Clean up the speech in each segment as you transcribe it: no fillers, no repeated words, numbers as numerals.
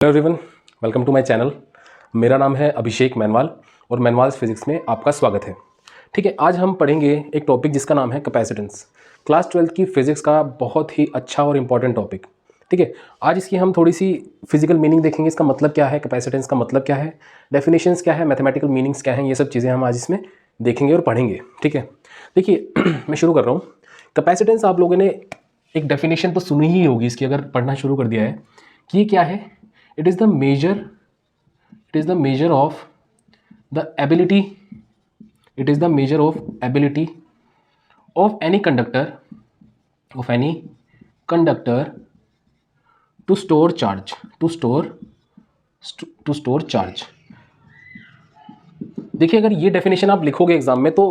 Hello everyone, welcome to my channel. मेरा नाम है अभिषेक मैनवाल और मैनवाल्स फिजिक्स में आपका स्वागत है। ठीक है, आज हम पढ़ेंगे एक टॉपिक जिसका नाम है कैपेसिटेंस। क्लास 12th की फिजिक्स का बहुत ही अच्छा और इम्पॉर्टेंट टॉपिक। ठीक है, आज इसकी हम थोड़ी सी फिजिकल मीनिंग देखेंगे, इसका मतलब क्या है, कैपेसिटेंस का मतलब क्या है, डेफिनेशंस क्या है, मैथमेटिकल मीनिंग्स क्या हैं, ये सब चीज़ें हम आज इसमें देखेंगे और पढ़ेंगे। ठीक है, देखिए मैं शुरू कर रहा हूँ। कैपेसिटेंस आप लोगों ने एक डेफिनेशन तो सुनी ही होगी इसकी, अगर पढ़ना शुरू कर दिया है कि ये क्या है। It is the measure of the ability. It is the measure of ability of any conductor to store charge. देखिए, अगर ये डेफिनेशन आप लिखोगे एग्जाम में तो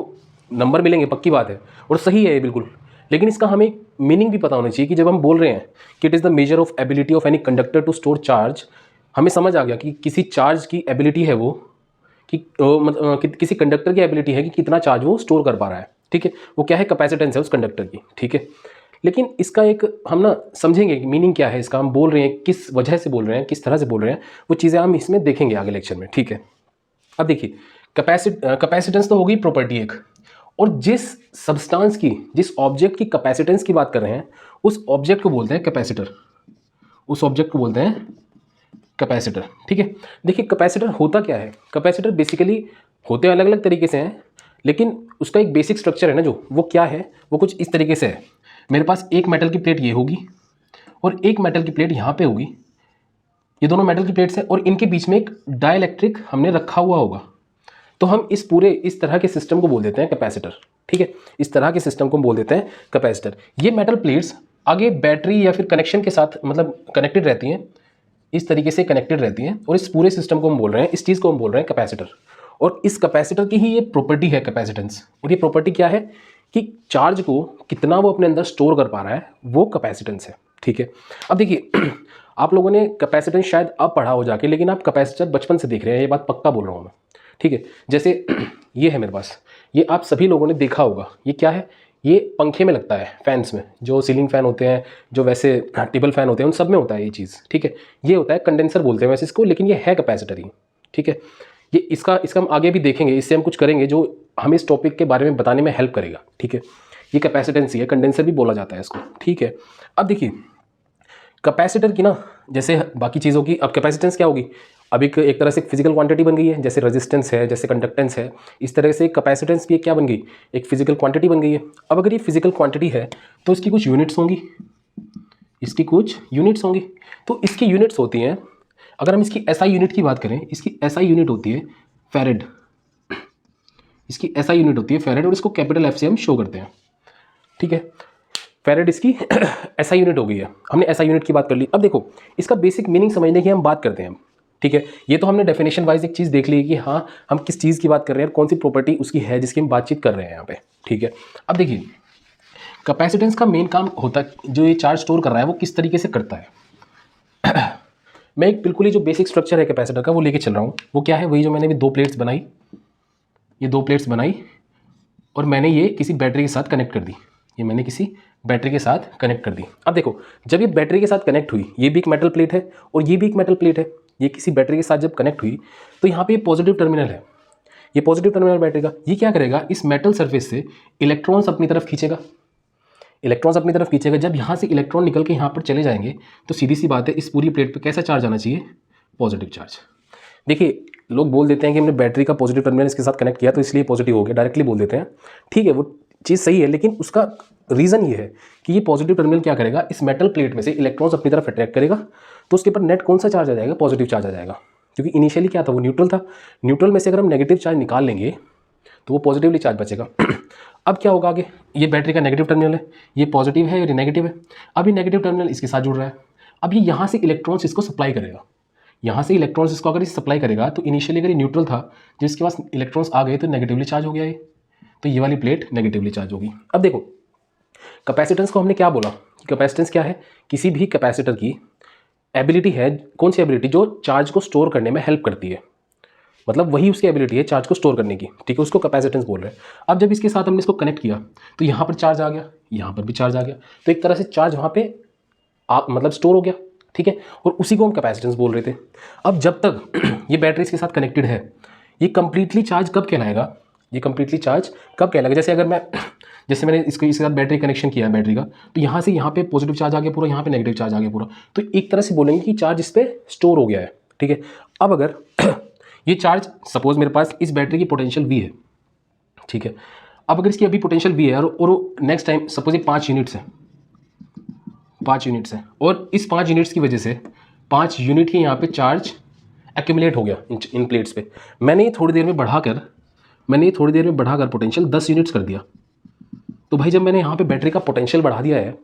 नंबर मिलेंगे, पक्की बात है, और सही है ये बिल्कुल। लेकिन इसका हमें मीनिंग भी पता होना चाहिए कि जब हम बोल रहे हैं कि it is the measure of ability of any conductor to store charge, हमें समझ आ गया कि किसी चार्ज की एबिलिटी है वो कि किसी कंडक्टर की एबिलिटी है कि कितना चार्ज वो स्टोर कर पा रहा है। ठीक है, वो क्या है, कैपेसिटेंस है उस कंडक्टर की। ठीक है, लेकिन इसका एक हम ना समझेंगे कि मीनिंग क्या है इसका, हम बोल रहे हैं किस वजह से बोल रहे हैं, किस तरह से बोल रहे हैं, वो चीज़ें हम इसमें देखेंगे आगे लेक्चर में। ठीक है, अब देखिए, कैपेसिटेंस तो होगी प्रॉपर्टी एक, और जिस सब्सटेंस की, जिस ऑब्जेक्ट की कैपेसिटेंस की बात कर रहे हैं उस ऑब्जेक्ट को बोलते हैं कैपेसिटर। उस ऑब्जेक्ट को बोलते हैं कैपेसिटर। ठीक है, देखिए कैपेसिटर होता क्या है। कैपेसिटर बेसिकली होते अलग अलग तरीके से हैं, लेकिन उसका एक बेसिक स्ट्रक्चर है ना, जो वो क्या है, वो कुछ इस तरीके से है। मेरे पास एक मेटल की प्लेट ये होगी और एक मेटल की प्लेट यहाँ पे होगी। ये दोनों मेटल की प्लेट्स हैं और इनके बीच में एक डाइलेक्ट्रिक हमने रखा हुआ होगा। तो हम इस तरह के सिस्टम को बोल देते हैं कैपेसिटर। ठीक है, इस तरह के सिस्टम को बोल देते हैं कैपेसिटर। ये मेटल प्लेट्स आगे बैटरी या फिर कनेक्शन के साथ मतलब कनेक्टेड रहती हैं, इस तरीके से कनेक्टेड रहती हैं, और इस पूरे सिस्टम को हम बोल रहे हैं, इस चीज़ को हम बोल रहे हैं कैपेसिटर। और इस कैपेसिटर की ही ये प्रॉपर्टी है कैपेसिटेंस। और ये प्रॉपर्टी क्या है कि चार्ज को कितना वो अपने अंदर स्टोर कर पा रहा है, वो कैपेसिटेंस है। ठीक है, अब देखिए आप लोगों ने कैपेसिटेंस शायद अब पढ़ा हो जाके, लेकिन आप कैपेसिटर बचपन से देख रहे हैं, ये बात पक्का बोल रहा हूँ मैं। ठीक है, जैसे ये है मेरे पास, ये आप सभी लोगों ने देखा होगा। ये क्या है, ये पंखे में लगता है, फैंस में, जो सीलिंग फ़ैन होते हैं, जो वैसे टेबल फ़ैन होते हैं, उन सब में होता है ये चीज़। ठीक है, ये होता है कंडेंसर बोलते हैं वैसे इसको, लेकिन ये है कैपेसिटर ही। ठीक है, ये इसका हम आगे भी देखेंगे, इससे हम कुछ करेंगे जो हमें इस टॉपिक के बारे में बताने में हेल्प करेगा। ठीक है, ये कैपेसिटेंस ही है, कंडेंसर भी बोला जाता है इसको। ठीक है, अब देखिए कैपेसिटर की ना, जैसे बाकी चीज़ों की, अब कैपेसिटेंस क्या होगी, अब एक तरह से फिजिकल क्वांटिटी बन गई है, जैसे रेजिस्टेंस है, जैसे कंडक्टेंस है, इस तरह से कैपेसिटेंस भी क्या बन गई, एक फिजिकल क्वांटिटी बन गई है। अब अगर ये फिजिकल क्वांटिटी है तो इसकी कुछ यूनिट्स होंगी, तो इसकी यूनिट्स होती हैं, अगर हम इसकी एसआई यूनिट की बात करें, इसकी एसआई यूनिट होती है फैरेड। इसकी एसआई यूनिट होती है फैरेड, और इसको कैपिटल एफ से हम शो करते हैं। ठीक है, फैरेड इसकी एसआई यूनिट हो गई है, हमने एसआई यूनिट की बात कर ली। अब देखो इसका बेसिक मीनिंग समझने की हम बात करते हैं। ठीक है, ये तो हमने डेफिनेशन वाइज एक चीज़ देख ली कि हाँ हम किस चीज़ की बात कर रहे हैं, कौन सी प्रॉपर्टी उसकी है जिसकी हम बातचीत कर रहे हैं यहाँ पे। ठीक है, अब देखिए कैपेसिटेंस का मेन काम होता है, जो ये चार्ज स्टोर कर रहा है वो किस तरीके से करता है। मैं एक बिल्कुल ही जो बेसिक स्ट्रक्चर है कैपेसिटर का वो लेके चल रहा हूँ। वो क्या है, वही जो मैंने भी दो प्लेट्स बनाई, ये दो प्लेट्स बनाई और मैंने ये किसी बैटरी के साथ कनेक्ट कर दी। ये मैंने किसी बैटरी के साथ कनेक्ट कर दी। अब देखो जब ये बैटरी के साथ कनेक्ट हुई, ये भी एक मेटल प्लेट है और ये भी एक मेटल प्लेट है, ये किसी बैटरी के साथ जब कनेक्ट हुई तो यहाँ पे ये पॉजिटिव टर्मिनल है, ये पॉजिटिव टर्मिनल बैटरी का। ये क्या करेगा, इस मेटल सरफेस से इलेक्ट्रॉन्स अपनी तरफ खींचेगा, जब यहाँ से इलेक्ट्रॉन निकल के यहाँ पर चले जाएंगे तो सीधी सी बात है, इस पूरी प्लेट पर कैसा चार्ज आना चाहिए, पॉजिटिव चार्ज। देखिए लोग बोल देते हैं कि हमने बैटरी का पॉजिटिव टर्मिनल इसके साथ कनेक्ट किया तो इसलिए पॉजिटिव हो गया, डायरेक्टली बोल देते हैं। ठीक है, वो चीज़ सही है, लेकिन उसका रीज़न ये है कि ये पॉजिटिव टर्मिनल क्या करेगा, इस मेटल प्लेट में से इलेक्ट्रॉन्स अपनी तरफ अट्रैक्ट करेगा, तो उसके ऊपर नेट कौन सा चार्ज आ जाएगा, पॉजिटिव चार्ज आ जाएगा। क्योंकि इनिशियली क्या था, वो न्यूट्रल था, न्यूट्रल में से अगर हम नेगेटिव चार्ज निकाल लेंगे तो वो पॉजिटिवली चार्ज बचेगा। अब क्या होगा आगे, ये बैटरी का नेगेटिव टर्मिनल है, ये पॉजिटिव है और ये नेगेटिव है। अब ये नेगेटिव टर्मिनल इसके साथ जुड़ रहा है, अब ये यहाँ से इलेक्ट्रॉन्स इसको सप्लाई करेगा, यहाँ से इलेक्ट्रॉन्स इसको अगर इसे सप्लाई करेगा तो इनिशियली अगर ये न्यूट्रल था, जिसके पास इलेक्ट्रॉन्स आ गए तो नेगेटिवली चार्ज हो गया ये, तो ये वाली प्लेट नेगेटिवली चार्ज होगी। अब देखो कैपेसिटेंस को हमने क्या बोला, कैपेसिटेंस क्या है, किसी भी कैपेसिटर की एबिलिटी है, कौन सी एबिलिटी, जो चार्ज को स्टोर करने में हेल्प करती है, मतलब वही उसकी एबिलिटी है चार्ज को स्टोर करने की। ठीक है, उसको कैपेसिटेंस बोल रहे हैं। अब जब इसके साथ हमने इसको कनेक्ट किया तो यहाँ पर चार्ज आ गया, यहाँ पर भी चार्ज आ गया, तो एक तरह से चार्ज वहाँ पे मतलब स्टोर हो गया। ठीक है, और उसी को हम कैपेसिटेंस बोल रहे थे। अब जब तक ये बैटरी इसके साथ कनेक्टेड है, ये कंप्लीटली चार्ज कब कहलाएगा, ये कंप्लीटली चार्ज कब कहलाएगा, जैसे मैंने इसके साथ बैटरी कनेक्शन किया है बैटरी का, तो यहाँ से यहाँ पे पॉजिटिव चार्ज आ गया पूरा, यहाँ पे नेगेटिव चार्ज आ गया पूरा, तो एक तरह से बोलेंगे कि चार्ज इस पर स्टोर हो गया है। ठीक है, अब अगर ये चार्ज सपोज मेरे पास इस बैटरी की पोटेंशियल V है, ठीक है, अब अगर इसकी अभी पोटेंशियल V है और नेक्स्ट टाइम सपोज ये 5 यूनिट्स है, 5 यूनिट्स है, और इस 5 यूनिट्स की वजह से 5 यूनिट ही यहाँ पे चार्ज एक्यूमुलेट हो गया इन प्लेट्स पे। मैंने ये थोड़ी देर में बढ़ाकर पोटेंशियल 10 यूनिट्स कर दिया। तो भाई जब मैंने यहाँ पे बैटरी का पोटेंशियल बढ़ा दिया है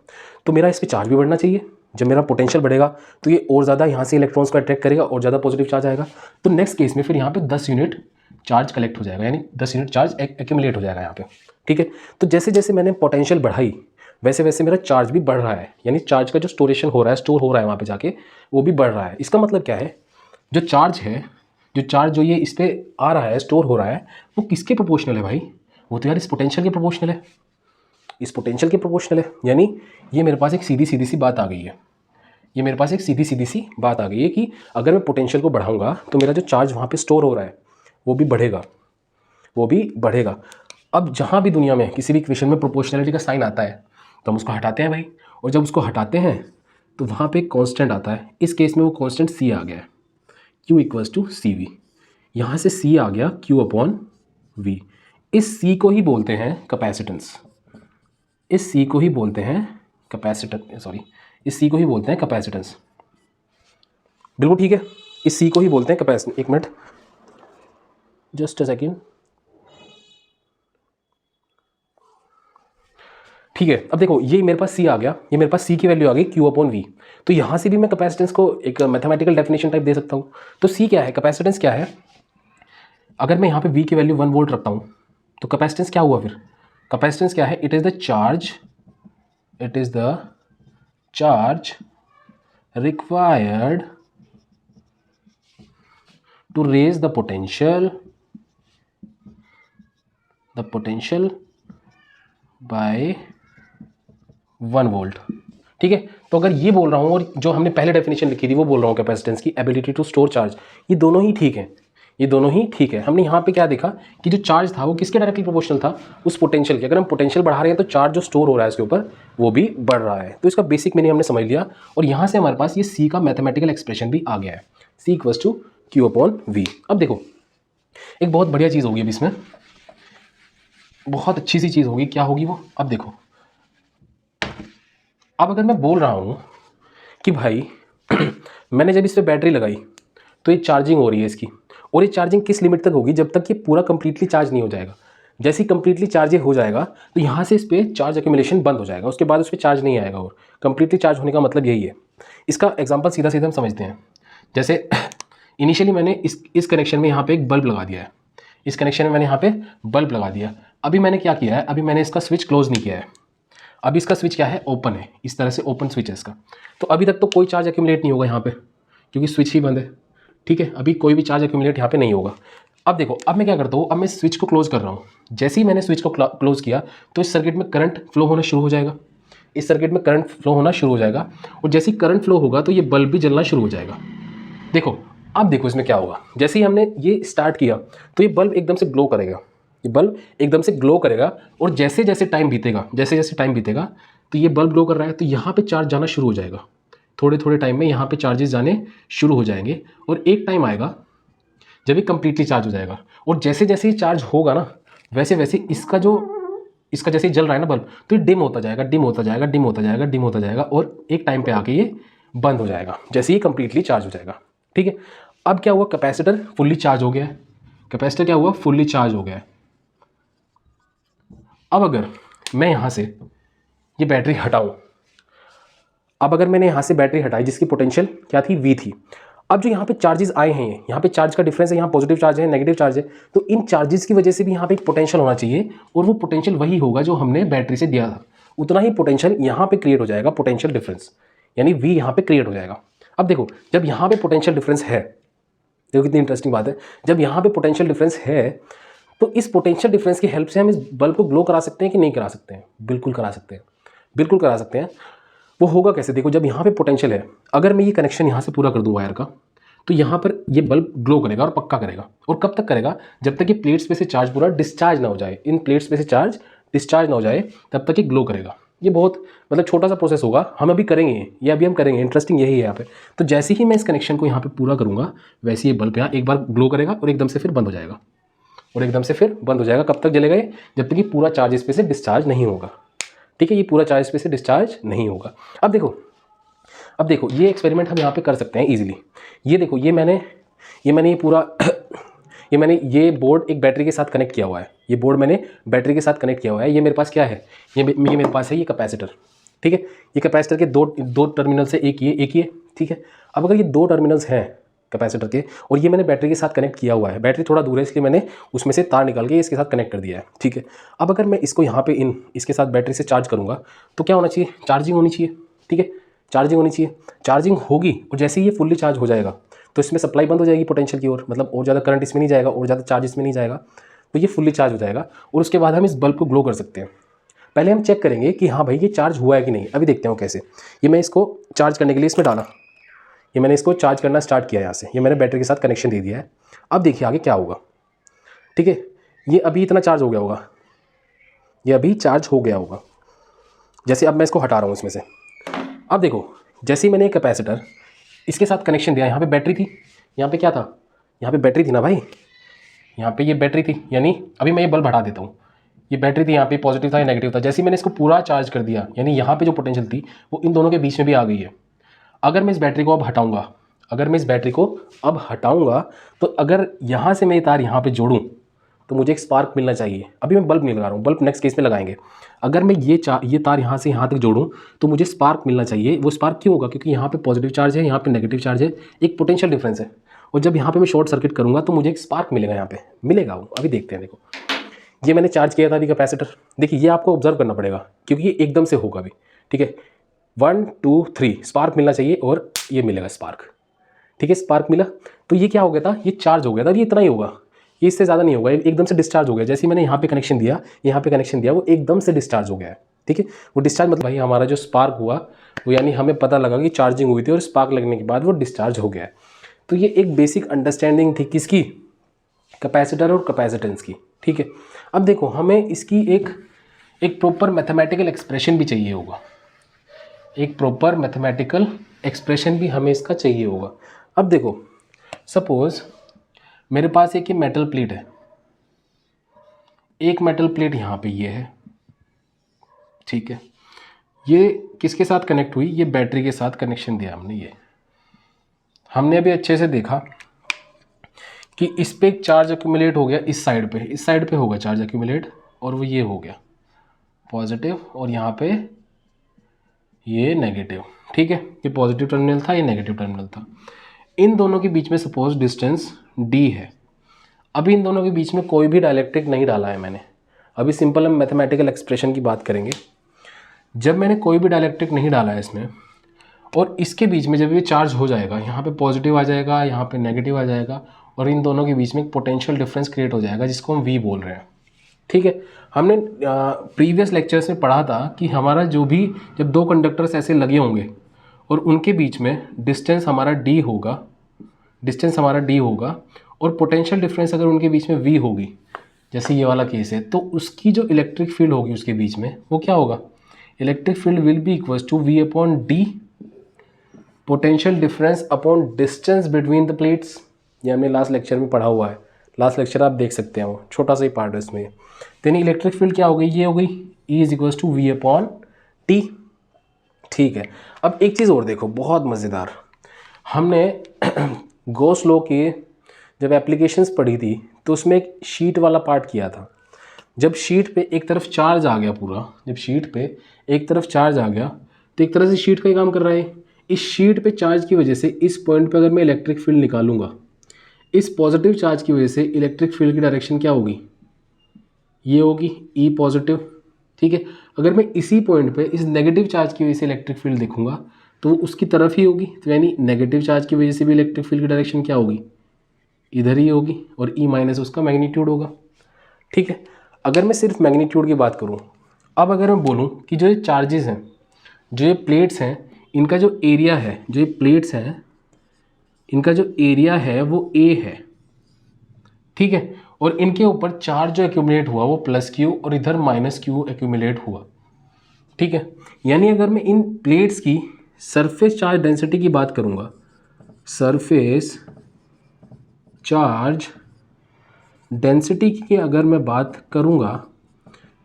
तो मेरा इस पर चार्ज भी बढ़ना चाहिए। जब मेरा पोटेंशियल बढ़ेगा तो ये और ज़्यादा यहाँ से इलेक्ट्रॉन्स को अट्रैक्ट करेगा और ज़्यादा पॉजिटिव चार्ज आएगा। तो नेक्स्ट केस में फिर यहाँ पे 10 यूनिट चार्ज कलेक्ट हो जाएगा, यानी 10 यूनिट चार्ज एक्यूमुलेट हो जाएगा यहाँ पे। ठीक है, तो जैसे जैसे मैंने पोटेंशियल बढ़ाई वैसे वैसे मेरा चार्ज भी बढ़ रहा है, यानी चार्ज का जो स्टोर हो रहा है वहाँ पर जाके वो भी बढ़ रहा है। इसका मतलब क्या है, जो चार्ज जो ये इस पर आ रहा है, स्टोर हो रहा है, वो किसके प्रोपोर्शनल है भाई, वो तो यार इस पोटेंशियल के प्रोपोर्शनल है, इस पोटेंशियल के प्रोपोर्शनल है। यानी ये मेरे पास एक सीधी सी बात आ गई है, ये मेरे पास एक सीधी सी बात आ गई है कि अगर मैं पोटेंशियल को बढ़ाऊंगा तो मेरा जो चार्ज वहाँ पे स्टोर हो रहा है वो भी बढ़ेगा। अब जहाँ भी दुनिया में किसी भी इक्वेशन में प्रोपोर्शनलिटी का साइन आता है तो हम उसको हटाते हैं भाई, और जब उसको हटाते हैं तो वहाँ पे कांस्टेंट आता है। इस केस में वो कांस्टेंट C आ गया है, Q इक्वल्स टू CV। यहाँ से C आ गया Q अपॉन V। इस C को ही बोलते हैं कैपेसिटेंस, इस C को ही बोलते हैं कैपेसिटेंस। बिल्कुल ठीक है, इस C को ही बोलते हैं कैपेसिटेंस। एक मिनट, जस्ट अ सेकेंड। ठीक है, अब देखो ये मेरे पास C आ गया, ये मेरे पास C की वैल्यू आ गई Q अपॉन V। तो यहाँ से भी मैं कैपेसिटेंस को एक मैथमेटिकल डेफिनेशन टाइप दे सकता हूँ। तो C क्या है, कैपेसिटेंस क्या है, अगर मैं यहाँ पे V की वैल्यू 1 वोल्ट रखता हूँ तो कैपेसिटेंस क्या हुआ फिर, कैपेसिटेंस क्या है, it is the charge required to raise the potential by 1 volt. ठीक है, तो अगर ये बोल रहा हूँ और जो हमने पहले डेफिनेशन लिखी थी वो बोल रहा हूँ कैपेसिटेंस की, एबिलिटी टू स्टोर चार्ज, ये दोनों ही ठीक है। हमने यहाँ पे क्या देखा कि जो चार्ज था वो किसके डायरेक्टली प्रोपोर्शनल था, उस पोटेंशियल के। अगर हम पोटेंशियल बढ़ा रहे हैं तो चार्ज जो स्टोर हो रहा है इसके ऊपर वो भी बढ़ रहा है। तो इसका बेसिक मीनिंग हमने समझ लिया, और यहाँ से हमारे पास ये C का मैथमेटिकल एक्सप्रेशन भी आ गया है, C equals to Q upon V। अब देखो एक बहुत बढ़िया चीज़ होगी, अब इसमें बहुत अच्छी सी चीज़ होगी। क्या होगी वो, अब देखो, अब अगर मैं बोल रहा हूँ कि भाई मैंने जब इस पर बैटरी लगाई तो ये चार्जिंग हो रही है इसकी, और ये चार्जिंग किस लिमिट तक होगी, जब तक ये पूरा कंप्लीटली चार्ज नहीं हो जाएगा। जैसे ही कंप्लीटली चार्ज हो जाएगा तो यहाँ से इस पर चार्ज एक्यूमुलेशन बंद हो जाएगा, उसके बाद उस पर चार्ज नहीं आएगा। और कंप्लीटली चार्ज होने का मतलब यही है। इसका एग्जांपल सीधा सीधा हम समझते हैं। जैसे इनिशियली मैंने इस कनेक्शन में यहाँ पे एक बल्ब लगा दिया है, इस कनेक्शन में मैंने यहाँ पे बल्ब लगा दिया। अभी मैंने क्या किया है, अभी मैंने इसका स्विच क्लोज नहीं किया है, अभी इसका स्विच क्या है, ओपन है, इस तरह से ओपन स्विच है इसका। तो अभी तक तो कोई चार्ज एक्यूमुलेट नहीं होगा यहाँ पे, क्योंकि स्विच ही बंद है। ठीक है, अभी कोई भी चार्ज एक्यूमुलेट यहाँ पे नहीं होगा। अब देखो, अब मैं क्या करता हूँ, अब मैं स्विच को क्लोज कर रहा हूँ। जैसे ही मैंने स्विच को क्लोज किया तो इस सर्किट में करंट फ्लो होना शुरू हो जाएगा, और जैसे ही करंट फ्लो होगा तो ये बल्ब भी जलना शुरू हो जाएगा। देखो, अब देखो इसमें क्या होगा, जैसे ही हमने ये स्टार्ट किया तो ये बल्ब एकदम से ग्लो करेगा, और जैसे जैसे टाइम बीतेगा तो ये बल्ब ग्लो कर रहा है तो यहाँ पे चार्ज जाना शुरू हो जाएगा। थोड़े थोड़े टाइम में यहाँ पे चार्जेस जाने शुरू हो जाएंगे, और एक टाइम आएगा जब ये कंप्लीटली चार्ज हो जाएगा। और जैसे जैसे ये चार्ज होगा ना, वैसे वैसे इसका जैसे जल रहा है ना बल्ब, तो ये डिम होता जाएगा, और एक टाइम पे आके ये बंद हो जाएगा जैसे ये कंप्लीटली चार्ज हो जाएगा। ठीक है, अब क्या हुआ, कैपेसिटर फुल्ली चार्ज हो गया है। अब अगर मैं यहाँ से ये बैटरी हटाऊँ, मैंने यहाँ से बैटरी हटाई जिसकी पोटेंशियल क्या थी, V थी। अब जो यहाँ पे चार्जेस आए हैं, यहाँ पे चार्ज का डिफरेंस है, यहाँ पॉजिटिव चार्ज है, नेगेटिव चार्ज है, तो इन चार्जेस की वजह से भी यहाँ पे एक पोटेंशियल होना चाहिए, और वो पोटेंशियल वही होगा जो हमने बैटरी से दिया था। उतना ही पोटेंशियल यहाँ पे क्रिएट हो जाएगा, पोटेंशियल डिफरेंस, यानी V यहाँ पे क्रिएट हो जाएगा। अब देखो, जब यहाँ पे पोटेंशियल डिफरेंस है, देखो कितनी इंटरेस्टिंग बात है, जब यहाँ पे पोटेंशियल डिफरेंस है तो इस पोटेंशियल डिफरेंस की हेल्प से हम इस बल्ब को ग्लो करा सकते हैं कि नहीं करा सकते हैं? बिल्कुल करा सकते हैं। वो होगा कैसे, देखो जब यहाँ पे पोटेंशियल है, अगर मैं ये कनेक्शन यहाँ से पूरा कर दूँ वायर का, तो यहाँ पर ये बल्ब ग्लो करेगा और पक्का करेगा। और कब तक करेगा, जब तक ये प्लेट्स पे से चार्ज पूरा डिस्चार्ज ना हो जाए, इन प्लेट्स पे से चार्ज डिस्चार्ज ना हो जाए तब तक ये ग्लो करेगा। ये बहुत मतलब छोटा सा प्रोसेस होगा, हम अभी करेंगे, ये अभी हम करेंगे, इंटरेस्टिंग यही है यहाँ पे। तो जैसे ही मैं इस कनेक्शन को यहाँ पे पूरा करूँगा, वैसे ये बल्ब यहाँ एक बार ग्लो करेगा और एकदम से फिर बंद हो जाएगा, और एकदम से फिर बंद हो जाएगा। कब तक जलेगा ये, जब तक ये पूरा चार्ज इस पे से डिस्चार्ज नहीं होगा। ठीक है, ये पूरा चार्ज इस पे से डिस्चार्ज नहीं होगा। अब देखो ये एक्सपेरिमेंट हम यहाँ पे कर सकते हैं इजीली। ये देखो ये मैंने ये पूरा ये बोर्ड एक बैटरी के साथ कनेक्ट किया हुआ है। ये बोर्ड मैंने बैटरी के साथ कनेक्ट किया हुआ है। ये मेरे पास क्या है, ये मेरे पास है ये कैपेसिटर। ठीक है, ये कैपेसिटर के दो टर्मिनल से एक ये। ठीक है, अब अगर ये दो टर्मिनल्स हैं कैपेसिटर के और ये मैंने बैटरी के साथ कनेक्ट किया हुआ है, बैटरी थोड़ा दूर है इसलिए मैंने उसमें से तार निकाल के इसके साथ कनेक्ट कर दिया है। ठीक है, अब अगर मैं इसको यहाँ पे इसके साथ बैटरी से चार्ज करूँगा तो क्या होना चाहिए, चार्जिंग होनी चाहिए। ठीक है, चार्जिंग होनी चाहिए, चार्जिंग होगी और जैसे ही ये फुल्ली चार्ज हो जाएगा तो इसमें सप्लाई बंद हो जाएगी पोटेंशियल की ओर, मतलब और ज़्यादा करंट इसमें नहीं जाएगा और ज़्यादा चार्ज इसमें नहीं जाएगा, तो ये फुल्ली चार्ज हो जाएगा और उसके बाद हम इस बल्ब को ग्लो कर सकते हैं। पहले हम चेक करेंगे कि हाँ भाई ये चार्ज हुआ है कि नहीं। अभी देखते हैं कैसे। ये मैं इसको चार्ज करने के लिए इसमें डाला, ये मैंने इसको चार्ज करना स्टार्ट किया यहाँ से, ये मैंने बैटरी के साथ कनेक्शन दे दिया है। अब देखिए आगे क्या होगा। ठीक है, ये अभी इतना चार्ज हो गया होगा, ये अभी चार्ज हो गया होगा। जैसे अब मैं इसको हटा रहा हूँ इसमें से, अब देखो जैसे ही मैंने कैपेसिटर इसके साथ कनेक्शन दिया, यहाँ पे बैटरी थी, यहाँ पे क्या था, यहाँ पे बैटरी थी ना भाई, यहाँ पे ये बैटरी थी, यानी अभी मैं ये बल्ब हटा देता हूँ, ये बैटरी थी, यहाँ पे पॉजिटिव था या नेगेटिव था। जैसे ही मैंने इसको पूरा चार्ज कर दिया, यानी यहाँ पे जो पोटेंशियल थी वो इन दोनों के बीच में भी आ गई है। अगर मैं इस बैटरी को अब हटाऊँगा, तो अगर यहाँ से मैं ये तार यहाँ पर जोड़ूँ तो मुझे एक स्पार्क मिलना चाहिए। अभी मैं बल्ब नहीं लगा रहा हूँ, बल्ब नेक्स्ट केस में लगाएंगे। अगर मैं ये तार यहाँ से यहाँ तक जोड़ूँ तो मुझे स्पार्क मिलना चाहिए। वो स्पार्क क्यों होगा, क्योंकि यहाँ पे पॉजिटिव चार्ज है, यहाँ पे नेगेटिव चार्ज है, एक पोटेंशियल डिफरेंस है। और जब यहाँ पे मैं शॉर्ट सर्किट करूँगा तो मुझे एक स्पार्क मिलेगा, यहाँ पे मिलेगा वो। अभी देखते हैं, देखो ये मैंने चार्ज किया था अभी कैपेसिटर, देखिए ये आपको ऑब्जर्व करना पड़ेगा क्योंकि ये एकदम से होगा अभी। ठीक है, 1 2 3 स्पार्क मिलना चाहिए और ये मिलेगा स्पार्क। ठीक है, स्पार्क मिला तो ये क्या हो गया था, ये चार्ज हो गया था। ये इतना ही होगा, ये इससे ज़्यादा नहीं होगा, एकदम से डिस्चार्ज हो गया। जैसे ही मैंने यहाँ पे कनेक्शन दिया, वो एकदम से डिस्चार्ज हो गया है। ठीक है, वो डिस्चार्ज मतलब भाई हमारा जो स्पार्क हुआ वो, यानी हमें पता लगा कि चार्जिंग हुई थी और स्पार्क लगने के बाद वो डिस्चार्ज हो गया है। तो ये एक बेसिक अंडरस्टैंडिंग थी किसकी, कैपेसिटर और कैपेसिटेंस की। ठीक है, अब देखो हमें इसकी एक प्रॉपर मैथमेटिकल एक्सप्रेशन भी चाहिए होगा, एक प्रॉपर मैथमेटिकल एक्सप्रेशन भी हमें इसका चाहिए होगा। अब देखो सपोज मेरे पास एक ये मेटल प्लेट है, एक मेटल प्लेट यहाँ पे ये है। ठीक है, ये किसके साथ कनेक्ट हुई, ये बैटरी के साथ कनेक्शन दिया हमने। ये हमने अभी अच्छे से देखा कि इस पे एक चार्ज एक्यूमुलेट हो गया, इस साइड पे होगा चार्ज एक्यूमुलेट, और वो ये हो गया पॉजिटिव और यहाँ पे ये नेगेटिव। ठीक है, ये पॉजिटिव टर्मिनल था, ये नेगेटिव टर्मिनल था। इन दोनों के बीच में सपोज डिस्टेंस d है। अभी इन दोनों के बीच में कोई भी डाइलेक्ट्रिक नहीं डाला है मैंने। अभी सिंपल हम मैथमेटिकल एक्सप्रेशन की बात करेंगे। जब मैंने कोई भी डाइलेक्ट्रिक नहीं डाला है इसमें, और इसके बीच में जब ये चार्ज हो जाएगा, यहाँ पे पॉजिटिव आ जाएगा, यहाँ पे नेगेटिव आ जाएगा, और इन दोनों के बीच में एक पोटेंशियल डिफरेंस क्रिएट हो जाएगा जिसको हम v बोल रहे हैं। ठीक है, हमने प्रीवियस लेक्चर्स में पढ़ा था कि हमारा जब दो कंडक्टर्स ऐसे लगे होंगे और उनके बीच में डिस्टेंस हमारा d होगा, और पोटेंशियल डिफरेंस अगर उनके बीच में v होगी, जैसे ये वाला केस है, तो उसकी जो इलेक्ट्रिक फील्ड होगी उसके बीच में वो क्या होगा, electric field will be equals to v upon d potential difference upon distance between the plates. ये हमने लास्ट लेक्चर में पढ़ा हुआ है, लास्ट लेक्चर आप देख सकते हैं, वो छोटा सा ही पार्ट है इसमें। यानी इलेक्ट्रिक फील्ड क्या हो गई, ये हो गई E is equals to v upon t. ठीक है, अब एक चीज़ और देखो बहुत मज़ेदार, हमने गॉस लॉ के जब एप्लीकेशंस पढ़ी थी तो उसमें एक शीट वाला पार्ट किया था। जब शीट पे एक तरफ चार्ज आ गया पूरा, जब शीट पे एक तरफ चार्ज आ गया तो एक तरह से शीट का ही काम कर रहा है। इस शीट पे चार्ज की वजह से इस पॉइंट पे अगर मैं इलेक्ट्रिक फील्ड निकालूंगा, इस पॉजिटिव चार्ज की वजह से इलेक्ट्रिक फील्ड की डायरेक्शन क्या होगी, ये होगी E पॉजिटिव। ठीक है, अगर मैं इसी पॉइंट पे इस नेगेटिव चार्ज की वजह से इलेक्ट्रिक फील्ड देखूंगा तो वो उसकी तरफ ही होगी, तो यानी नेगेटिव चार्ज की वजह से भी इलेक्ट्रिक फील्ड की डायरेक्शन क्या होगी, इधर ही होगी, और E माइनस उसका मैग्नीट्यूड होगा। ठीक है, अगर मैं सिर्फ मैग्नीट्यूड की बात करूँ, अब अगर मैं बोलूँ कि जो ये चार्जेस हैं, जो ये प्लेट्स हैं इनका जो एरिया है, जो ये प्लेट्स हैं इनका जो एरिया है वो ए है, ठीक है। और इनके ऊपर चार्ज जो एक्यूमुलेट हुआ वो प्लस क्यू और इधर माइनस क्यू एक्यूमुलेट हुआ, ठीक है। यानी अगर मैं इन प्लेट्स की सरफेस चार्ज डेंसिटी की बात करूँगा, सरफेस चार्ज डेंसिटी की अगर मैं बात करूँगा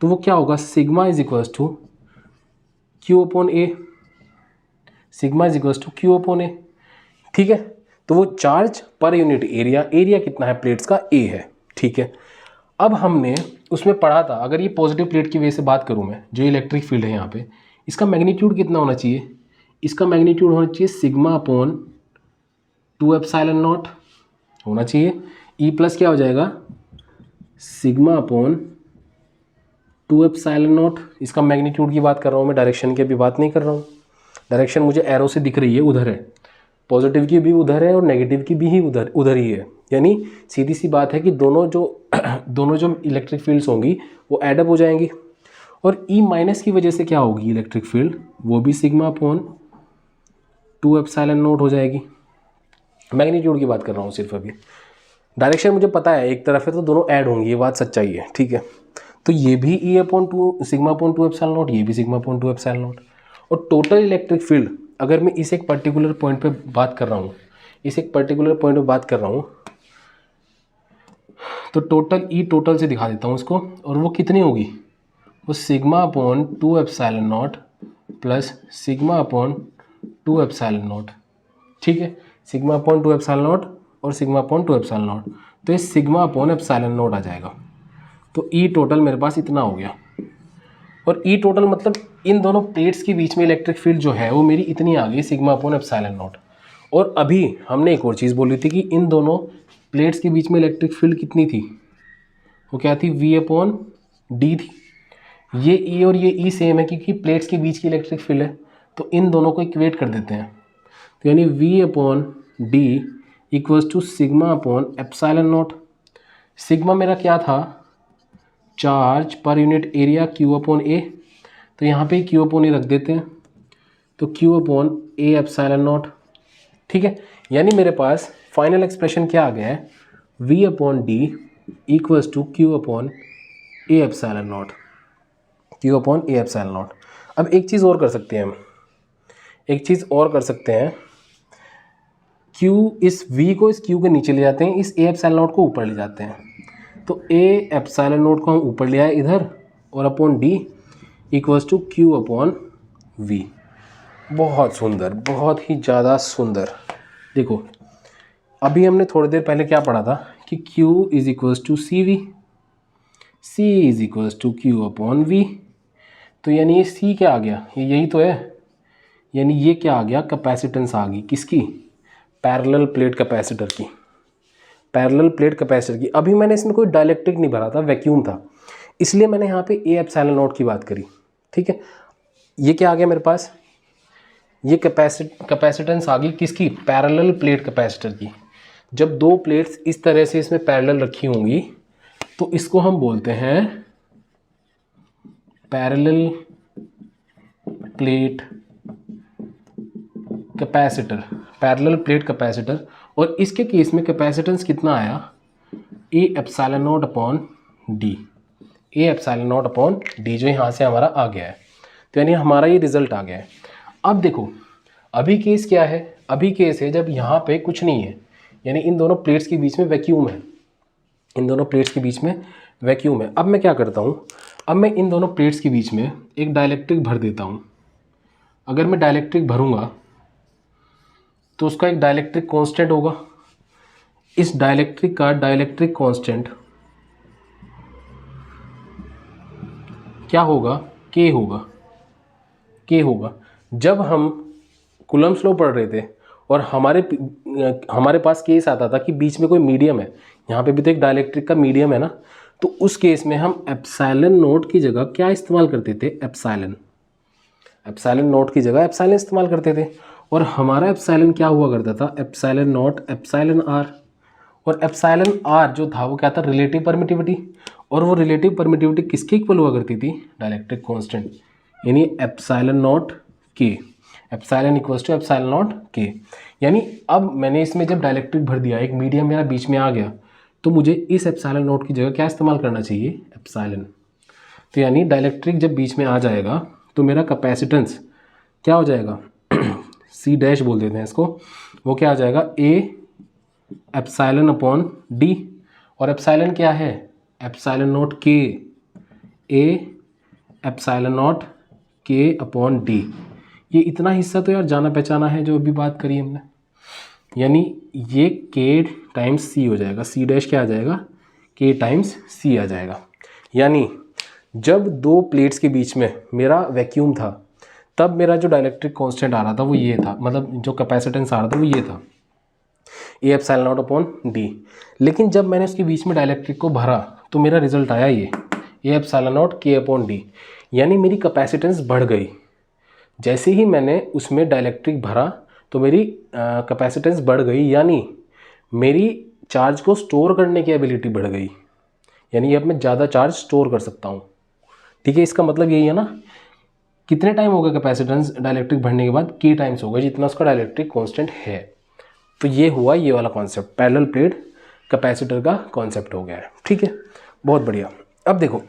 तो वो क्या होगा, sigma is equals to Q upon A, sigma is equals to Q upon A, ठीक है। तो वो charge per unit area, area कितना है प्लेट्स का, ए है, ठीक है। अब हमने उसमें पढ़ा था, अगर ये पॉजिटिव प्लेट की वजह से बात करूँ मैं, जो इलेक्ट्रिक फील्ड है यहाँ पे, इसका मैग्नीट्यूड कितना होना चाहिए, इसका मैग्नीट्यूड होना चाहिए सिग्मा अपॉन 2 एप्सिलॉन नॉट होना चाहिए। ई प्लस क्या हो जाएगा, सिग्मा अपॉन 2 एप्सिलॉन नॉट। इसका मैग्नीट्यूड की बात कर रहा हूँ मैं, डायरेक्शन की अभी बात नहीं कर रहा हूँ। डायरेक्शन मुझे एरो से दिख रही है, उधर है, पॉजिटिव की भी उधर है और नेगेटिव की भी उधर ही है। यानी सीधी सी बात है कि दोनों जो इलेक्ट्रिक फील्ड्स होंगी वो एडअप हो जाएंगी। और ई माइनस की वजह से क्या होगी इलेक्ट्रिक फील्ड, वो भी सिग्मा अपॉन 2 एप्सिलॉन नॉट हो जाएगी। मैग्नीट्यूड की बात कर रहा हूँ सिर्फ अभी, डायरेक्शन मुझे पता है एक तरफ है तो दोनों ऐड होंगी, ये बात सच्चाई है, ठीक है। तो ये भी ई upon 2 sigma upon 2 epsilon not, ये भी सिग्मा अपॉन 2 एप्सिलॉन नॉट। और टोटल इलेक्ट्रिक फील्ड अगर मैं इस एक पर्टिकुलर पॉइंट पे बात कर रहा हूँ, इस एक पर्टिकुलर पॉइंट पे बात कर रहा हूँ, तो टोटल ई टोटल से दिखा देता हूँ इसको, और वो कितनी होगी, वो sigma upon 2 epsilon not plus sigma upon 2 epsilon not, ठीक है। सिग्मा अपॉन 2 एप्सिलॉन नॉट और सिग्मा अपॉन 2 एप्सिलॉन नॉट, तो ये सिग्मा अपॉन एप्सिलॉन नॉट आ जाएगा। तो ई टोटल मेरे पास इतना हो गया। और ई टोटल मतलब इन दोनों प्लेट्स के बीच में इलेक्ट्रिक फील्ड जो है वो मेरी इतनी आ गई, सिग्मा अपॉन एप्सिलॉन नॉट। और अभी हमने एक और चीज़ बोली थी कि इन दोनों प्लेट्स के बीच में इलेक्ट्रिक फील्ड कितनी थी, वो क्या थी, वी अपॉन डी थी। ये ई और ये ई सेम है क्योंकि प्लेट्स के बीच की इलेक्ट्रिक फील्ड है, तो इन दोनों को इक्वेट कर देते हैं। तो यानी V upon D equals to sigma upon epsilon naught. Sigma मेरा क्या था, charge per unit area Q upon A, तो यहाँ पे क्यू अपॉन ए रख देते हैं, तो Q upon a epsilon not, ठीक है। यानी मेरे पास फाइनल एक्सप्रेशन क्या आ गया है, v upon D equals to Q upon a epsilon naught, q upon a epsilon naught. अब एक चीज़ और कर सकते हैं हम, एक चीज़ और कर सकते हैं, Q इस V को इस Q के नीचे ले जाते हैं, इस A एप्सिलॉन नॉट को ऊपर ले जाते हैं, तो A एप्सिलॉन नॉट को हम ऊपर ले आए इधर, और upon D equals to Q upon V। बहुत सुंदर, बहुत ही ज़्यादा सुंदर। देखो अभी हमने थोड़ी देर पहले क्या पढ़ा था कि Q is equals to c v, C is equals to Q upon V। तो यानी ये C क्या आ गया, ये यही तो है, यानी ये क्या आ गया, कैपेसिटेंस आ गई, किसकी, पैरेलल प्लेट कैपेसिटर की, पैरेलल प्लेट कैपेसिटर की। अभी मैंने इसमें कोई डाइलेक्ट्रिक नहीं भरा था, वैक्यूम था, इसलिए मैंने यहाँ पे ए एप्सिलॉन नॉट की बात करी, ठीक है। ये क्या आ गया मेरे पास, ये कैपेसिटेंस आ गई किसकी, पैरेलल प्लेट कैपेसिटर की। जब दो प्लेट्स इस तरह से इसमें पैरेलल रखी होंगी तो इसको हम बोलते हैं parallel plate capacitor, parallel plate capacitor. और इसके केस में कैपेसिटेंस कितना आया, ए epsilon not upon D, A epsilon not upon D, जो यहाँ से हमारा आ गया है। तो यानी हमारा ये रिजल्ट आ गया है। अब देखो अभी केस क्या है, अभी केस है जब यहाँ पे कुछ नहीं है, यानी इन दोनों प्लेट्स के बीच में वैक्यूम है, इन दोनों प्लेट्स के बीच में वैक्यूम है। अब मैं क्या करता हूँ, अब मैं इन दोनों प्लेट्स के बीच में एक डाइलेक्ट्रिक भर देता हूँ। अगर मैं डाइलेक्ट्रिक भरूँगा तो उसका एक डाइलेक्ट्रिक कांस्टेंट होगा, इस डाइलेक्ट्रिक का डाइलेक्ट्रिक कांस्टेंट क्या होगा, के होगा, के होगा। जब हम कूलम्ब्स लॉ पढ़ रहे थे और हमारे पास केस आता था कि बीच में कोई मीडियम है, यहाँ पे भी तो एक डाइलेक्ट्रिक का मीडियम है ना, तो उस केस में हम एप्सिलॉन नोट की जगह क्या इस्तेमाल करते थे, एप्सिलॉन, एप्सिलॉन नोट की जगह एप्सिलॉन इस्तेमाल करते थे। और हमारा एप्सिलॉन क्या हुआ करता था, एप्सिलॉन नॉट एप्सिलॉन आर। और एप्सिलॉन आर जो था वो क्या था, रिलेटिव परमिटिविटी, और वो रिलेटिव परमिटिविटी किसके इक्वल हुआ करती थी, डाइलेक्ट्रिक कांस्टेंट, यानी epsilon naught k, epsilon equals to epsilon naught k. यानी अब मैंने इसमें जब डाइलेक्ट्रिक भर दिया, एक मीडियम मेरा बीच में आ गया, तो मुझे इस एप्सिलॉन नॉट की जगह क्या इस्तेमाल करना चाहिए, एप्सिलॉन। तो यानी डाइलेक्ट्रिक जब बीच में आ जाएगा तो मेरा कैपेसिटेंस क्या हो जाएगा, सी डैश बोल देते हैं इसको, वो क्या हो जाएगा, ए एप्सिलॉन अपॉन डी। और एप्सिलॉन क्या है, एप्सिलॉन नॉट के, ए एप्सिलॉन नॉट के अपॉन डी। ये इतना हिस्सा तो यार जाना पहचाना है जो अभी बात करी हमने, यानी ये के टाइम्स सी हो जाएगा, सी डैश क्या आ जाएगा, के टाइम्स सी आ जाएगा। यानी जब दो प्लेट्स के बीच में मेरा वैक्यूम था तब मेरा जो डाइलेक्ट्रिक कांस्टेंट आ रहा था वो ये था, मतलब जो कैपेसिटेंस आ रहा था वो ये था, ए एप्सिलॉन नॉट अपॉन डी। लेकिन जब मैंने उसके बीच में डाइलेक्ट्रिक को भरा तो मेरा रिजल्ट आया ये, ए एप्सिलॉन नॉट के अपॉन डी। यानी मेरी कैपेसिटेंस बढ़ गई। जैसे ही मैंने उसमें डाइलेक्ट्रिक भरा तो मेरी कैपेसिटेंस बढ़ गई, यानी मेरी चार्ज को स्टोर करने की एबिलिटी बढ़ गई। यानी अब मैं ज़्यादा चार्ज स्टोर कर सकता हूँ। ठीक है, इसका मतलब यही है ना, कितने टाइम होगा कैपेसिटेंस डाइलेक्ट्रिक भरने के बाद, के टाइम्स होगा जितना उसका डाइलेक्ट्रिक कांस्टेंट है। तो ये हुआ ये वाला कॉन्सेप्ट, पैरेलल प्लेट कैपेसिटर का कॉन्सेप्ट हो गया है। ठीक है, बहुत बढ़िया। अब देखो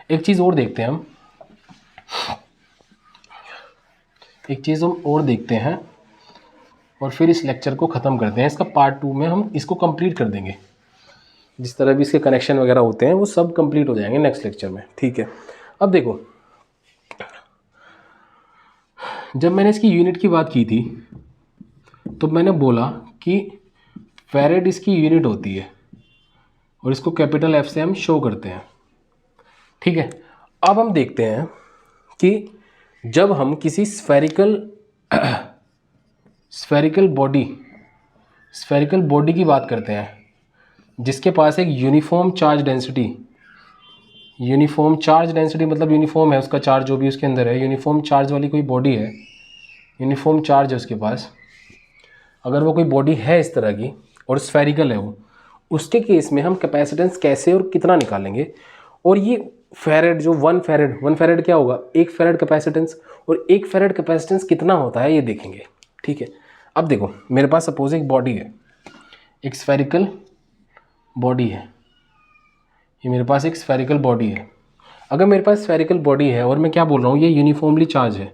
एक चीज़ और देखते हैं हम, एक चीज़ हम और देखते हैं और फिर इस लेक्चर को ख़त्म करते हैं। इसका पार्ट 2 में हम इसको कंप्लीट कर देंगे, जिस तरह भी इसके कनेक्शन वगैरह होते हैं वो सब कंप्लीट हो जाएंगे नेक्स्ट लेक्चर में। ठीक है, अब देखो जब मैंने इसकी यूनिट की बात की थी तो मैंने बोला कि फैरेड इसकी यूनिट होती है और इसको कैपिटल एफ से हम शो करते हैं। ठीक है, अब हम देखते हैं कि जब हम किसी स्फेरिकल बॉडी की बात करते हैं जिसके पास एक यूनिफॉर्म चार्ज डेंसिटी मतलब यूनिफॉर्म है उसका चार्ज जो भी उसके अंदर है, यूनिफॉर्म चार्ज वाली कोई बॉडी है, यूनिफॉर्म चार्ज है उसके पास, अगर वो कोई बॉडी है इस तरह की और स्फेरिकल है वो, उसके केस में हम कैपेसिटेंस कैसे और कितना निकालेंगे। और ये फेरेड जो वन फेरेड क्या होगा, एक फेरेड कैपेसिटेंस, और एक फेरेड कैपेसिटेंस कितना होता है ये देखेंगे। ठीक है, अब देखो मेरे पास सपोज एक बॉडी है, एक स्फेरिकल बॉडी है, ये मेरे पास एक स्फेरिकल बॉडी है। अगर मेरे पास स्फेरिकल बॉडी है और मैं क्या बोल रहा हूँ, ये यूनिफॉर्मली चार्ज है,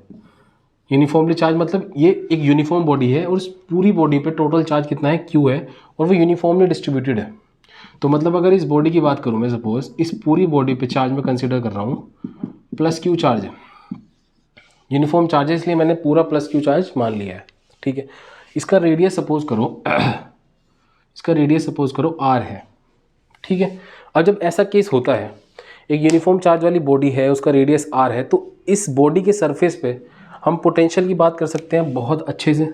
यूनिफॉर्मली चार्ज मतलब ये एक यूनिफॉर्म बॉडी है और उस पूरी बॉडी पे टोटल चार्ज कितना है, क्यू है, और वो यूनिफॉर्मली डिस्ट्रीब्यूटेड है। तो मतलब अगर इस बॉडी की बात करूँ मैं, सपोज इस पूरी बॉडी पे चार्ज में कंसीडर कर रहा हूँ प्लस क्यू चार्ज है, यूनिफॉर्म चार्ज है इसलिए मैंने पूरा प्लस क्यू चार्ज मान लिया है। ठीक है, इसका रेडियस सपोज करो आर है। ठीक है, और जब ऐसा केस होता है, एक यूनिफॉर्म चार्ज वाली बॉडी है, उसका रेडियस आर है, तो इस बॉडी के सरफेस पे हम पोटेंशियल की बात कर सकते हैं बहुत अच्छे से।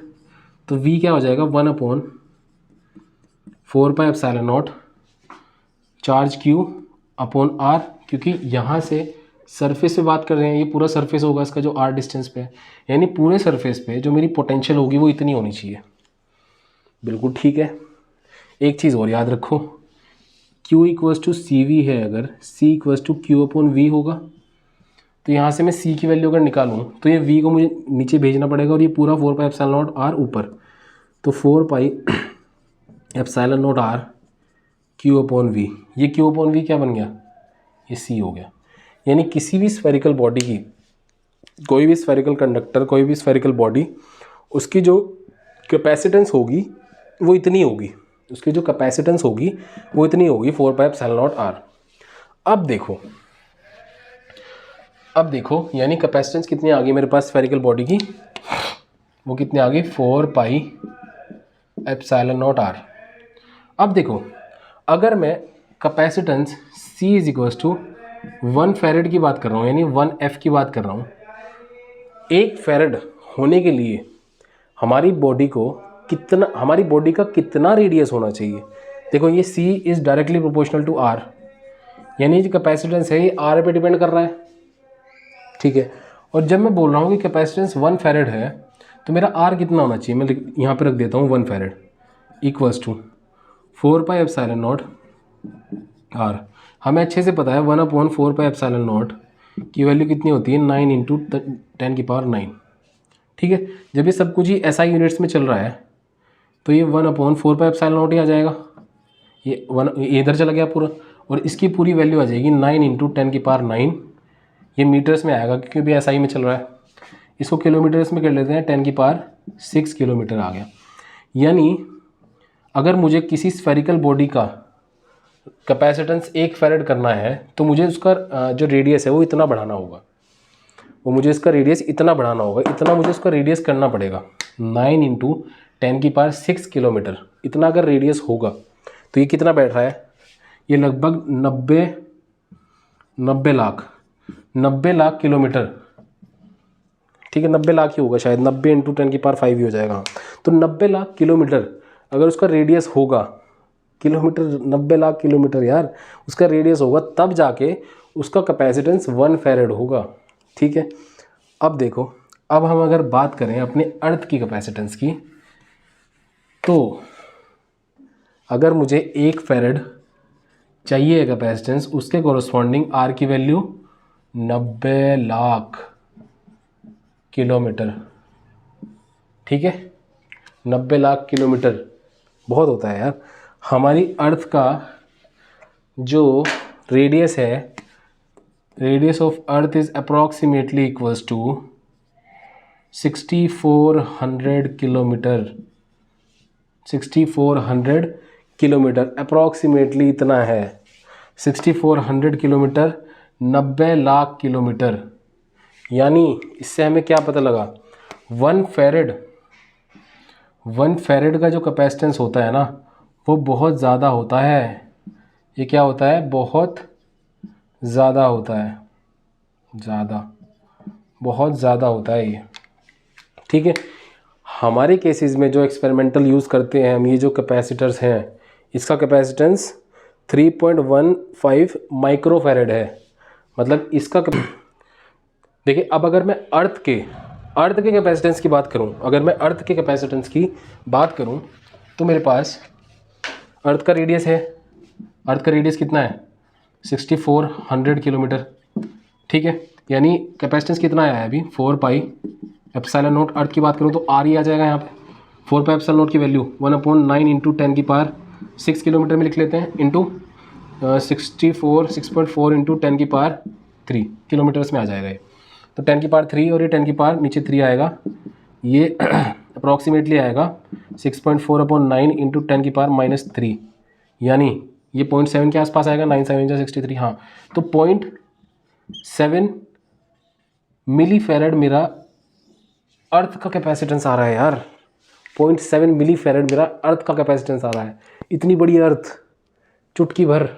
तो V क्या हो जाएगा, 1/4 epsilon not charge Q upon R, क्योंकि यहाँ से सरफेस पे बात कर रहे हैं, ये पूरा सरफेस होगा इसका जो R डिस्टेंस पे है, यानी पूरे सरफेस पे जो मेरी पोटेंशियल होगी वो इतनी होनी चाहिए। बिल्कुल ठीक है। एक चीज़ और याद रखो, Q इक्वल्स टू CV है, अगर C equals to Q upon V होगा, तो यहाँ से मैं C की वैल्यू अगर निकालूँ तो ये V को मुझे नीचे भेजना पड़ेगा और ये पूरा 4 एप्सिलॉन नॉट R ऊपर, तो 4 epsilon naught R Q upon V, ये Q अपॉन V क्या बन गया, ये C हो गया। यानी किसी भी स्फेरिकल बॉडी की, कोई भी स्फेरिकल कंडक्टर, कोई भी स्फेरिकल बॉडी, उसकी जो कैपेसिटेंस होगी वो इतनी होगी, 4 एप्सिलॉन नॉट R। अब देखो यानी कैपेसिटेंस कितनी आ गई मेरे पास स्फेरिकल बॉडी की, वो कितनी आ गई, 4 एप्सिलॉन नॉट R। अब देखो अगर मैं capacitance C is equals to 1 farad की बात कर रहा हूँ, यानी 1F की बात कर रहा हूँ, एक फेरेड होने के लिए हमारी बॉडी का कितना रेडियस होना चाहिए। देखो ये C is directly proportional to R, यानी जो कैपेसिटेंस है ये R पे डिपेंड कर रहा है। ठीक है, और जब मैं बोल रहा हूँ कि कैपेसिटेंस 1 फेरेड है तो मेरा R कितना होना चाहिए, मैं यहाँ पे रख देता हूँ 1 farad equals to 4 epsilon naught R। हमें अच्छे से पता है 1/4 एप्सिलॉन नॉट की वैल्यू कितनी होती है, 9 × 10⁹ ठीक है। जब ये सब कुछ ही SI यूनिट्स में चल रहा है तो ये 1/4πε0 ही आ जाएगा। ये इधर चला गया पूरा, और इसकी पूरी वैल्यू आ जाएगी 9 × 10⁹। ये मीटर्स में आएगा क्योंकि भी SI में चल रहा है। इसको किलोमीटर्स में कर लेते हैं, 10⁶ किलोमीटर आ गया। यानी अगर मुझे किसी स्फेरिकल बॉडी का कैपेसिटेंस 1 फैरेड करना है तो मुझे उसका जो रेडियस है वो इतना बढ़ाना होगा, मुझे इसका रेडियस इतना बढ़ाना होगा, इतना मुझे उसका रेडियस करना पड़ेगा। 9 × 10⁶ किलोमीटर इतना अगर रेडियस होगा तो ये कितना बैठ रहा है, ये लगभग 90 लाख किलोमीटर। ठीक है, 90 लाख ही होगा शायद, 90 × 10⁵ ही हो जाएगा। तो 90 लाख किलोमीटर अगर उसका रेडियस होगा, किलोमीटर 90 लाख किलोमीटर यार उसका रेडियस होगा, तब जाके उसका कैपेसिटेंस 1 फैरेड होगा। ठीक है, अब देखो, अब हम अगर बात करें अपने अर्थ की कैपेसिटेंस की, तो अगर मुझे 1 फैरेड चाहिए कैपेसिटेंस, उसके कोरस्पॉन्डिंग आर की वैल्यू 90 लाख किलोमीटर। ठीक है, 90 लाख किलोमीटर बहुत होता है यार। हमारी अर्थ का जो रेडियस है, radius of earth is approximately equals to 6400 kilometre. 6400 kilometre approximately इतना है। 6400 किलोमीटर 90 लाख किलोमीटर। यानी इससे हमें क्या पता लगा, 1 फैरेड का जो कैपेसिटेंस होता है ना वो बहुत ज़्यादा होता है। ये क्या होता है, बहुत ज़्यादा होता है, बहुत ज़्यादा होता है ये। ठीक है, हमारे केसेस में जो एक्सपेरिमेंटल यूज़ करते हैं हम, ये जो कैपेसिटर्स हैं, इसका कैपेसिटेंस 3.15 माइक्रोफैरेड है। मतलब इसका देखिए, अब अगर मैं अर्थ के कैपेसिटेंस की बात करूं, अगर मैं अर्थ के कैपेसिटेंस की बात करूं तो मेरे पास अर्थ का रेडियस है, अर्थ का रेडियस कितना है 6400 किलोमीटर। ठीक है, यानी कैपेसिटेंस कितना आया है अभी 4πε0। अर्थ की बात करूं तो आर ही आ जाएगा यहाँ पे। 4πε0 की वैल्यू 1/9 × 10⁶ किलोमीटर में लिख लेते हैं, इंटू 6.4 × 10⁻³ किलोमीटर्स में आ जाएगा ये। तो 10⁻³ और ये 10⁻, नीचे 3 आएगा, ये अप्रॉक्सीमेटली आएगा 6.4/9 × 10⁻³ यानी ये 0.7 के आसपास आएगा। 9 7 63, हाँ। तो 0.7 मिली फैरेड मेरा अर्थ का कैपेसिटेंस आ रहा है यार। 0.7 मिली फैरेड मेरा अर्थ का कैपेसिटेंस आ रहा है। इतनी बड़ी अर्थ, चुटकी भर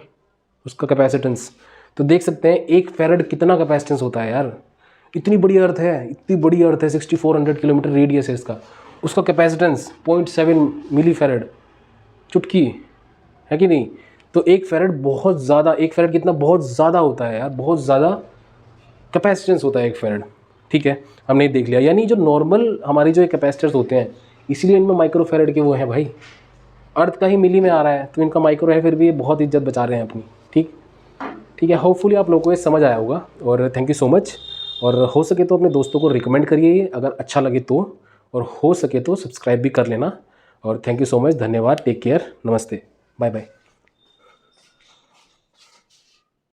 उसका कैपेसिटेंस। तो देख सकते हैं 1 फैरेड कितना कैपेसिटेंस होता है यार। इतनी बड़ी अर्थ है, 6400 किलोमीटर रेडियस है इसका, उसका कैपेसिटेंस 0.7 मिली फैरेड, चुटकी है कि नहीं। तो 1 फैरेड बहुत ज़्यादा, 1 फैरेड कितना बहुत ज़्यादा होता है यार, बहुत ज़्यादा कैपेसिटेंस होता है 1 फैरेड। ठीक है, हमने देख लिया। यानी जो नॉर्मल हमारी जो कैपेसिटर्स होते हैं, इसीलिए इनमें माइक्रो फैरेड के वो हैं भाई। अर्थ का ही मिली में आ रहा है तो इनका माइक्रो है, फिर भी ये बहुत इज्जत बचा रहे हैं अपनी। ठीक है, होपफुली आप लोगों को ये समझ आया होगा, और थैंक यू सो मच। और हो सके तो अपने दोस्तों को रिकमेंड करिए अगर अच्छा लगे तो, और हो सके तो सब्सक्राइब भी कर लेना। और थैंक यू सो मच, धन्यवाद, टेक केयर, नमस्ते, बाय बाय।